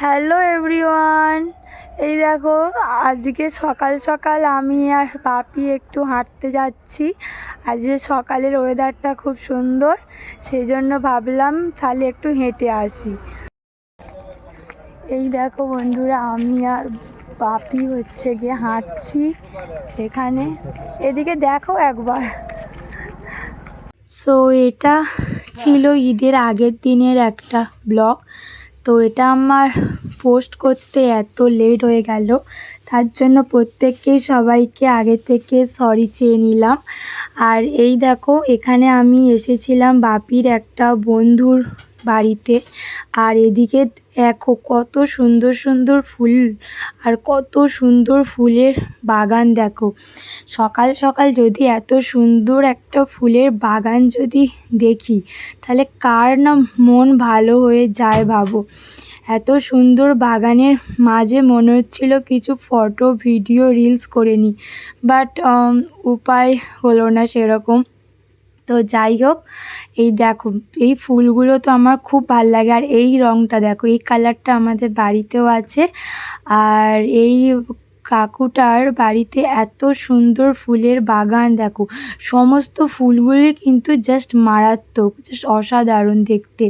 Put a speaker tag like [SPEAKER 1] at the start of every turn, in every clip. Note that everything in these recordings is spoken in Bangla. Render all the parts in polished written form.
[SPEAKER 1] হ্যালো এভরিওয়ান, এই দেখো আজকে সকাল সকাল আমি আর বাপি একটু হাঁটতে যাচ্ছি। আজকে সকালের ওয়েদারটা খুব সুন্দর, সেই জন্য ভাবলাম তাহলে একটু হেঁটে আসি। এই দেখো বন্ধুরা, আমি আর বাপি হচ্ছে গিয়ে হাঁটছি এখানে, এদিকে দেখো একবার। সো এটা ছিল ঈদের আগের দিনের একটা ব্লগ। তো এটা আমার পোস্ট করতে এত লেট হয়ে গেল, তার জন্য প্রত্যেককেই সবাইকে আগে থেকে সরি চেয়ে নিলাম। আর এই দেখো এখানে আমি এসেছিলাম বাপির একটা বন্ধুর বাড়িতে। আর এদিকে দেখো কত সুন্দর সুন্দর ফুল আর কত সুন্দর ফুলের বাগান। দেখো সকাল সকাল যদি এত সুন্দর একটা ফুলের বাগান যদি দেখি, তাহলে কার না মন ভালো হয়ে যায় ভাবো। এত সুন্দর বাগানের মাঝে মনে হচ্ছিল কিছু ফটো ভিডিও রিলস করে নিই, বাট উপায় হলো না সেরকম। তো যাই হোক, এই দেখো এই ফুলগুলো তো আমার খুব ভাল লাগে। আর এই রঙটা দেখো, এই কালারটা আমাদের বাড়িতেও আছে। আর এই কাকুটার বাড়িতে এত সুন্দর ফুলের বাগান। দেখো সমস্ত ফুলগুলি কিন্তু জাস্ট মারাত্মক, জাস্ট অসাধারণ দেখতে।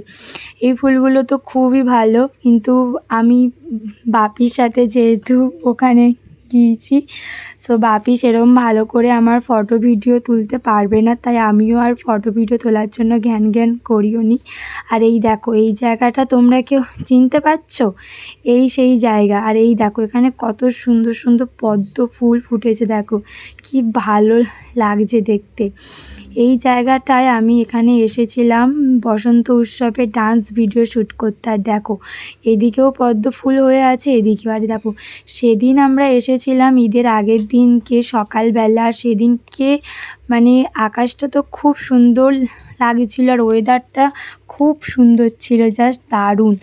[SPEAKER 1] এই ফুলগুলো তো খুবই ভালো, কিন্তু আমি বাপির সাথে যেহেতু ওখানে গিয়েছি, সো বাপি সেরকম ভালো করে আমার ফটো ভিডিও তুলতে পারবে না, তাই আমিও আর ফটো ভিডিও তোলার জন্য ঘ্যান ঘ্যান করিও নি। আর এই দেখো এই জায়গাটা তোমরা কেউ চিনতে পারছো? এই সেই জায়গা। আর এই দেখো এখানে কত সুন্দর সুন্দর পদ্ম ফুল ফুটেছে, দেখো কি ভালো লাগছে দেখতে। এই জায়গাটায় আমি এখানে এসেছিলাম বসন্ত উৎসবে ডান্স ভিডিও শ্যুট করতে। আর দেখো এদিকেও পদ্ম ফুল হয়ে আছে, এদিকেও। আর দেখো সেদিন আমরা এসেছিলাম ঈদের আগের দিনকে সকালবেলা, আর সেদিনকে মানে আকাশটা তো খুব সুন্দর লাগছিল আর ওয়েদারটা খুব সুন্দর ছিল, জাস্ট দারুণ।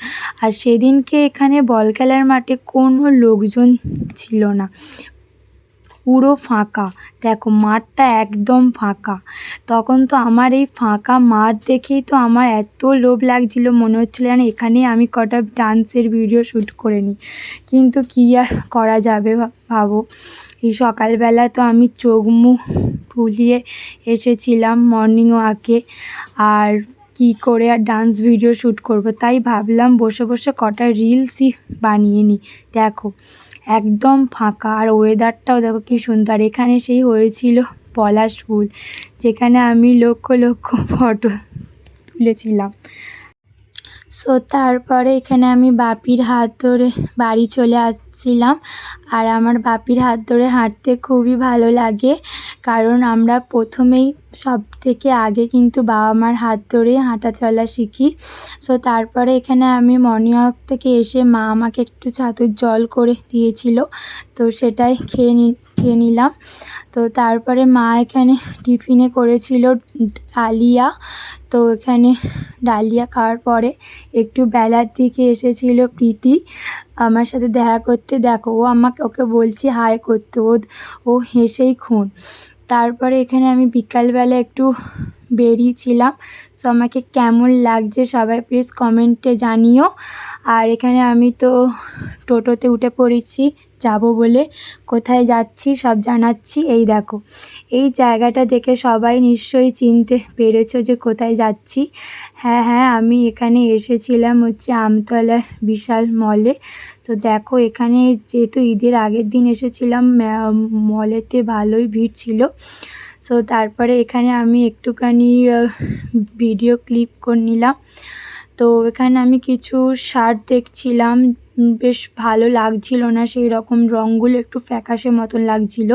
[SPEAKER 1] আর সেদিনকে এখানে বল খেলার মাঠে কোনো লোকজন ছিল না, পুরো ফাঁকা। দেখো মাঠটা একদম ফাঁকা। তখন তো আমার এই ফাঁকা মাঠ দেখেই তো আমার এত লোভ লাগছিল, মনে হচ্ছিল যেন এখানেই আমি কটা ডান্সের ভিডিও শ্যুট করে নিই। কিন্তু কী আর করা যাবে ভাবো, এই সকালবেলা তো আমি চোখ মুখ ফুলিয়ে এসেছিলাম মর্নিং ওয়াকে, আর কী করে আর ডান্স ভিডিও শ্যুট করব, তাই ভাবলাম বসে বসে কটা রিলসই বানিয়ে নিই। দেখো একদম ফাঁকা, আর ওয়েদারটাও দেখো কী সুন্দর। এখানে সেই হয়েছিল পলাশ ফুল, যেখানে আমি লক্ষ লক্ষ ফটো তুলেছিলাম। সো তারপরে এখানে আমি বাপির হাত ধরে বাড়ি চলে আসছিলাম। আর আমার বাপির হাত ধরে হাঁটতে খুবই ভালো লাগে, কারণ আমরা প্রথমেই সব থেকে আগে কিন্তু বাবা মার হাত ধরে হাঁটা চলা শিখি। সো তারপরে এখানে আমি মর্নিং ওয়াক থেকে এসে মা আমাকে একটু ছাতুর জল করে দিয়েছিল, তো সেটাই খেয়ে নিলাম। তো তারপরে মা এখানে টিফিনে করেছিল ডালিয়া। তো এখানে ডালিয়া খাওয়ার পরে একটু বেলার দিকে এসেছিল প্রীতি আমার সাথে দেখা করতে। দেখো ওকে বলছি হাই করতে, ও হেসেই খুন। তারপরে এখানে আমি বিকালবেলা একটু বেরিয়েছিলাম। সো আমাকে কেমন লাগছে সবাই প্লিজ কমেন্টে জানিও। আর এখানে আমি তো টোটোতে উঠে পড়েছি যাব বলে, কোথায় যাচ্ছি সব জানাচ্ছি। এই দেখো এই জায়গাটা দেখে সবাই নিশ্চয়ই চিনতে পেরেছো যে কোথায় যাচ্ছি। হ্যাঁ হ্যাঁ, আমি এখানে এসেছিলাম হচ্ছে আমতলার বিশাল মলে। তো দেখো এখানে যেহেতু ঈদের আগের দিন এসেছিলাম, মলেতে ভালোই ভিড় ছিল। সো তারপরে এখানে আমি একটুখানি ভিডিও ক্লিপ করে নিলাম। তো এখানে আমি কিছু শার্ট দেখছিলাম, বেশ ভালো লাগছিল না, সেই রকম রঙগুলো একটু ফ্যাকাশে মতন লাগছিল।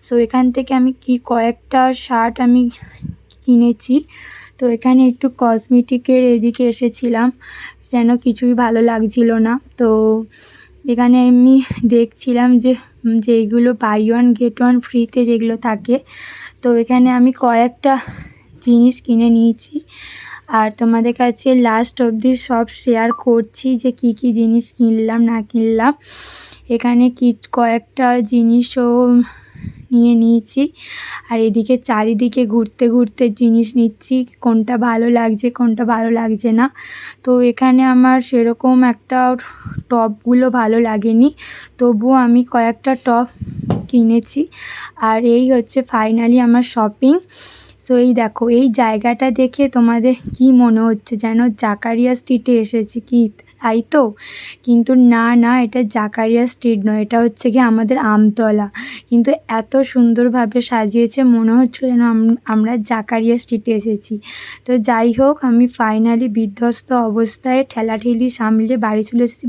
[SPEAKER 1] সো এখান থেকে আমি কয়েকটা শার্ট আমি কিনেছি। তো এখানে একটু কসমেটিকের এদিকে এসেছিলাম, যেন কিছুই ভালো লাগছিল না। তো এখানে আমি দেখছিলাম যে যেইগুলো বাই ওয়ান গেট ওয়ান ফ্রিতে যেগুলো থাকে, তো এখানে আমি কয়েকটা জিনিস কিনে নিয়েছি। আর তোমাদের কাছে লাস্ট অবধি সব শেয়ার করছি যে কী কী জিনিস কিনলাম না কিনলাম। এখানে কয়েকটা জিনিসও নিয়ে নিয়েছি। আর এদিকে চারিদিকে ঘুরতে ঘুরতে জিনিস নিচ্ছি, কোনটা ভালো লাগছে না। তো এখানে আমার সেরকম একটা টপগুলো ভালো লাগেনি, তবুও আমি কয়েকটা টপ কিনেছি। আর এই হচ্ছে ফাইনালি আমার শপিং। সো এই দেখো, এই জায়গাটা দেখে তোমাদের কি মনে হচ্ছে যেন জাকারিয়া স্ট্রিটে এসেছি কি, তাই তো? কিন্তু না, এটা জাকারিয়া স্ট্রিট নয়, এটা হচ্ছে গিয়ে আমাদের আমতলা। কিন্তু এত সুন্দরভাবে সাজিয়েছে, মনে হচ্ছিল যেন আমরা জাকারিয়া স্ট্রিটে এসেছি। তো যাই হোক, আমি ফাইনালি বিধ্বস্ত অবস্থায় ঠেলাঠেলি সামলে বাড়ি চলে এসেছি।